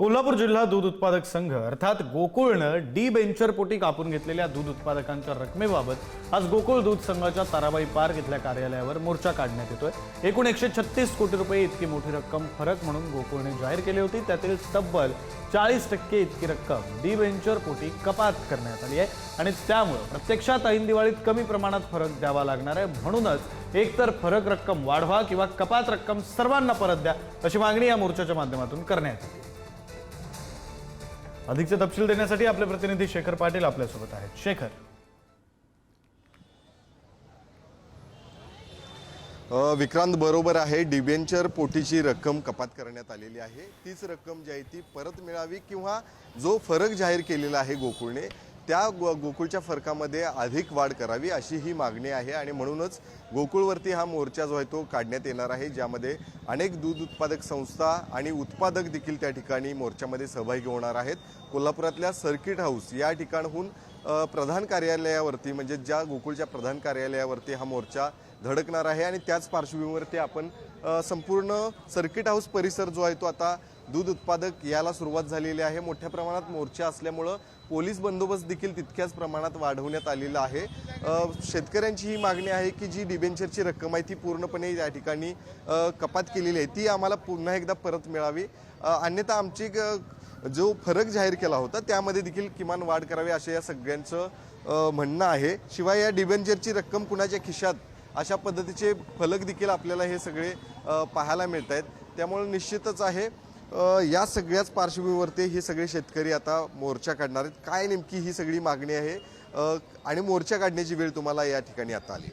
कोल्हापूर जिल्हा दूध उत्पादक संघ अर्थात गोकुळनं डी बेंचरपोटी कापून घेतलेल्या दूध उत्पादकांच्या रकमेबाबत आज गोकुळ दूध संघाच्या ताराबाई पार्क इथल्या कार्यालयावर मोर्चा काढण्यात येतोय। एकूण 136 कोटी रुपये इतकी मोठी रक्कम फरक म्हणून गोकुळने जाहीर केली होती। त्यातील तब्बल 40% इतकी रक्कम डी बेंचरपोटी कपात करण्यात आली आहे आणि त्यामुळे प्रत्यक्षात ऐन दिवाळीत कमी प्रमाणात फरक द्यावा लागणार आहे। म्हणूनच एकतर फरक रक्कम वाढवा किंवा कपात रक्कम सर्वांना परत द्या अशी मागणी या मोर्चाच्या माध्यमातून करण्यात आली। अधिकचे तपशील देण्यासाठी आपले प्रतिनिधी शेखर पाटील आपल्यासोबत आहेत। शेखर, विक्रांत बरोबर आहे। डिबेंचर पोटीची रक्कम कपात करण्यात आलेली आहे। तीच रक्कम जी आहे ती परत मिळावी किंवा जो फरक जाहीर केलेला आहे गोकुळने त्या गोकुळच्या फरकामध्ये अधिक वाढ करावी अशी ही मागणी आहे आणि म्हणूनच गोकुळवरती हा मोर्चा जो आहे तो काढण्यात येणार आहे, ज्यामध्ये अनेक दूध उत्पादक संस्था आणि उत्पादक देखील त्या ठिकाणी मोर्चामध्ये सहभागी होणार आहेत। कोल्हापुरातल्या सर्किट हाऊस या ठिकाणाहून प्रधान कार्यालयावरती म्हणजे ज्या गोकुळच्या प्रधान कार्यालयावरती हा मोर्चा धडकणार आहे आणि त्याच पार्श्वभूमीवरती आपण संपूर्ण सर्किट हाऊस परिसर जो आहे तो आता दूध उत्पादक याला सुरुवात झालेली आहे। मोठ्या प्रमाणात मोर्चा असल्यामुळे पोलीस बंदोबस्त देखील तितक्याच प्रमाणात वाढवण्यात आलेला आहे। शेतकऱ्यांची ही मागणी आहे की जी डिबेंचरची रक्कम आहे ती पूर्णपणे या ठिकाणी कपात केलेली आहे ती आम्हाला पुन्हा एकदा परत मिळावी, अन्यथा आमची जो फरक जाहीर केला होता त्यामध्ये देखील किमान वाढ करावी असे या सगळ्यांचं म्हणणं आहे। शिवाय या डिबेंचरची रक्कम कुणाच्या खिशात अशा पद्धतीचे फलक देखील आपल्याला हे सगळे पाहायला मिळत आहेत। त्यामुळे निश्चितच आहे या सगळ्याच पार्श्वभूमीवरती हे सगळे शेतकरी आता मोर्चा काढणार आहेत। काय नेमकी ही सगळी मागणी आहे आणि मोर्चा काढण्याची वेळ तुम्हाला या ठिकाणी आता आली?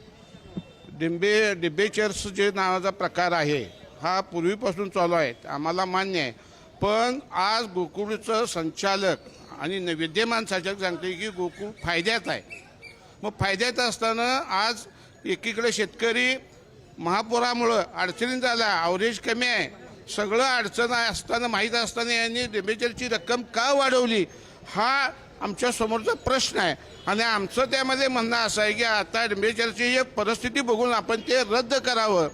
डिबेंचर्स जे नावाचा प्रकार आहे हा पूर्वीपासून चालू आहे, आम्हाला मान्य आहे। पण आज गोकुळचं संचालक आणि विद्यमान संचालक सांगते की गोकुळ फायद्यात आहे। मग फायद्यात असताना आज एकीकडे शेतकरी महापुरामुळं अडचणीत झाला, ॲव्हरेज कमी आहे, सगळं अडचण असताना माहीत असताना यांनी डिबेंचरची रक्कम का वाढवली हा आमच्या समोरचा प्रश्न आहे। आणि आमचं त्यामध्ये म्हणणं असं आहे की आता डिबेंचरची एक परिस्थिती बघून आपण ते रद्द करावं,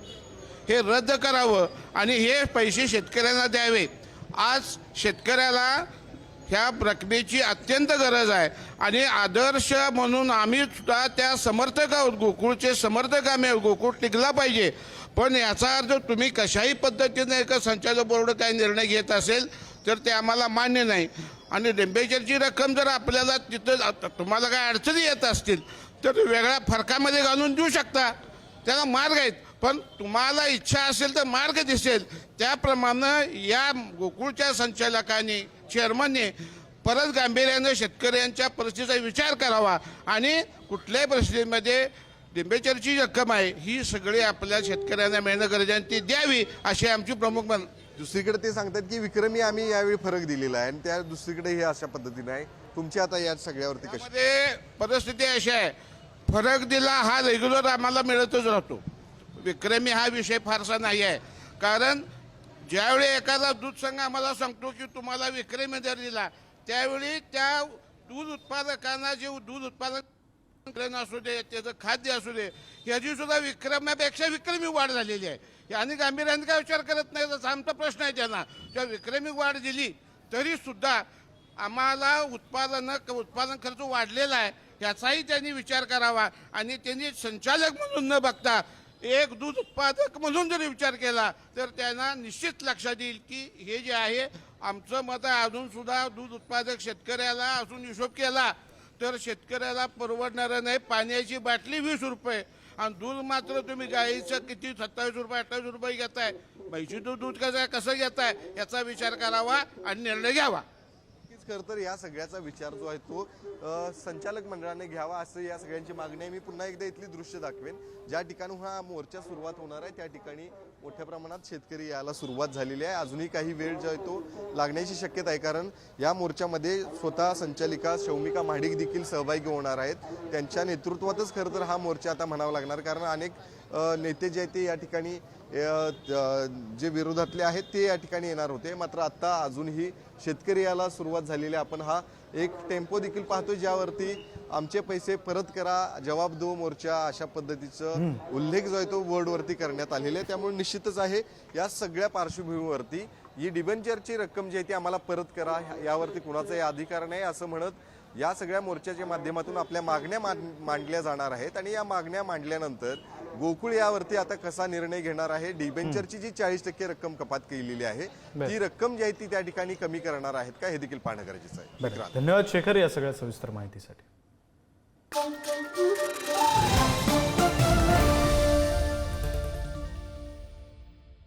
हे रद्द करावं आणि हे पैसे शेतकऱ्यांना द्यावे। आज शेतकऱ्याला ह्या रकमेची अत्यंत गरज आहे आणि आदर्श म्हणून आम्ही सुद्धा त्या समर्थक आहोत, गोकुळचे समर्थक आम्ही, गोकुळ टिकला पाहिजे। पण याचा अर्थ तुम्ही कशाही पद्धतीने एक संचालक बोर्ड काही निर्णय घेत असेल तर ते आम्हाला मान्य नाही। आणि डिबेंचरची रक्कम जर आपल्याला तिथं तुम्हाला काय अडचणी येत असतील तर वेगळ्या फरकामध्ये घालून देऊ शकता, त्याला मार्ग आहेत। पण तुम्हाला इच्छा असेल तर मार्ग दिसेल त्याप्रमाणे या गोकुळच्या संचालकांनी चेअरमनने परत गांभीर्याने शेतकऱ्यांच्या परिस्थितीचा विचार करावा आणि कुठल्याही परिस्थितीमध्ये डिबेंचरची रक्कम आहे ही सगळी आपल्या शेतकऱ्यांना मिळणं गरजेचं ती द्यावी अशी आमची प्रमुख मागणी। दुसरीकडे ते सांगतात की विक्रमी आम्ही यावेळी फरक दिलेला आहे आणि त्या दुसरीकडे हे अशा पद्धतीने आहे। तुमची आता या सगळ्यावरती कशी परिस्थिती अशी आहे, फरक दिला हा रेग्युलर आम्हाला मिळतच राहतो, विक्रमी हा विषय फारसा नाही आहे। कारण ज्यावेळी एखादा दूध संघ आम्हाला सांगतो की तुम्हाला विक्रमी दर दिला त्यावेळी त्या दूध उत्पादकांना जे दूध उत्पादक असू दे त्याचं खाद्य असू दे ह्याची सुद्धा विक्रम्यापेक्षा विक्रमी वाढ झालेली आहे आणि गांभीर्याने काय विचार करत नाही असा आमचा प्रश्न आहे। त्यांना त्या विक्रमी वाढ दिली तरी सुद्धा आम्हाला उत्पादन खर्च वाढलेला आहे याचाही त्यांनी विचार करावा आणि त्यांनी संचालक म्हणून न बघता एक दूध उत्पादक म्हणून जर विचार केला तर त्यांना निश्चित लक्षात येईल की हे जे आहे आमचं मत आहे। अजून सुद्धा दूध उत्पादक शेतकऱ्याला अजून हिशोब केला तर शेतकऱ्याला परवडणारं नाही। पाण्याची बाटली 20 रुपये आणि दूध मात्र तुम्ही गाईचं किती 27 रुपये 28 रुपये घेताय, म्हैशीचं दूध कसं घेताय याचा विचार करावा आणि निर्णय घ्यावा। खरं तर या सगळ्याचा विचार जो आहे तो संचालक मंडळाने घ्यावा असं या सगळ्यांची मागणी आहे। मी पुन्हा एकदा इथली दृश्य दाखवेन, ज्या ठिकाणी हा मोर्चा सुरुवात होणार आहे त्या ठिकाणी मोठ्या प्रमाणात शेतकरी यायला सुरुवात झालेली आहे। अजूनही काही वेळ जो आहे तो लागण्याची शक्यता आहे, कारण या मोर्चामध्ये स्वतः संचालिका शौमिका महाडिक देखील सहभागी होणार आहेत। त्यांच्या नेतृत्वातच खरं तर हा मोर्चा आता म्हणावा लागणार, कारण अनेक नेते जे आहेत ते या ठिकाणी जे विरोधातले आहेत ते या ठिकाणी येणार होते, मात्र आता अजूनही शेतकरी याला सुरुवात झालेली आहे। आपण हा एक टेम्पो देखील पाहतोय ज्यावरती आमचे पैसे परत करा, जवाब दो मोर्चा अशा पद्धतीचं उल्लेख जो आहे तो बोर्डवरती करण्यात आलेला आहे। त्यामुळे निश्चितच आहे या सगळ्या पार्श्वभूमीवरती ही डिबेंचरची रक्कम जी आहे ती आम्हाला परत करा, यावरती कुणाचाही अधिकार नाही असं म्हणत या सगळ्या मोर्चाच्या माध्यमातून आपल्या मागण्या मांडल्या जाणार आहेत. आणि या मागण्या मांडल्यानंतर गोकुळ यावरती आता कसा निर्णय घेणार आहे, डिबेंचरची जी 40% रक्कम कपात केलेली आहे ती रक्कम जी आहे ती त्या ठिकाणी कमी करणार आहेत का, हे देखील पाहणं गरजेचं आहे. धन्यवाद शेखर या सगळ्या सविस्तर माहितीसाठी.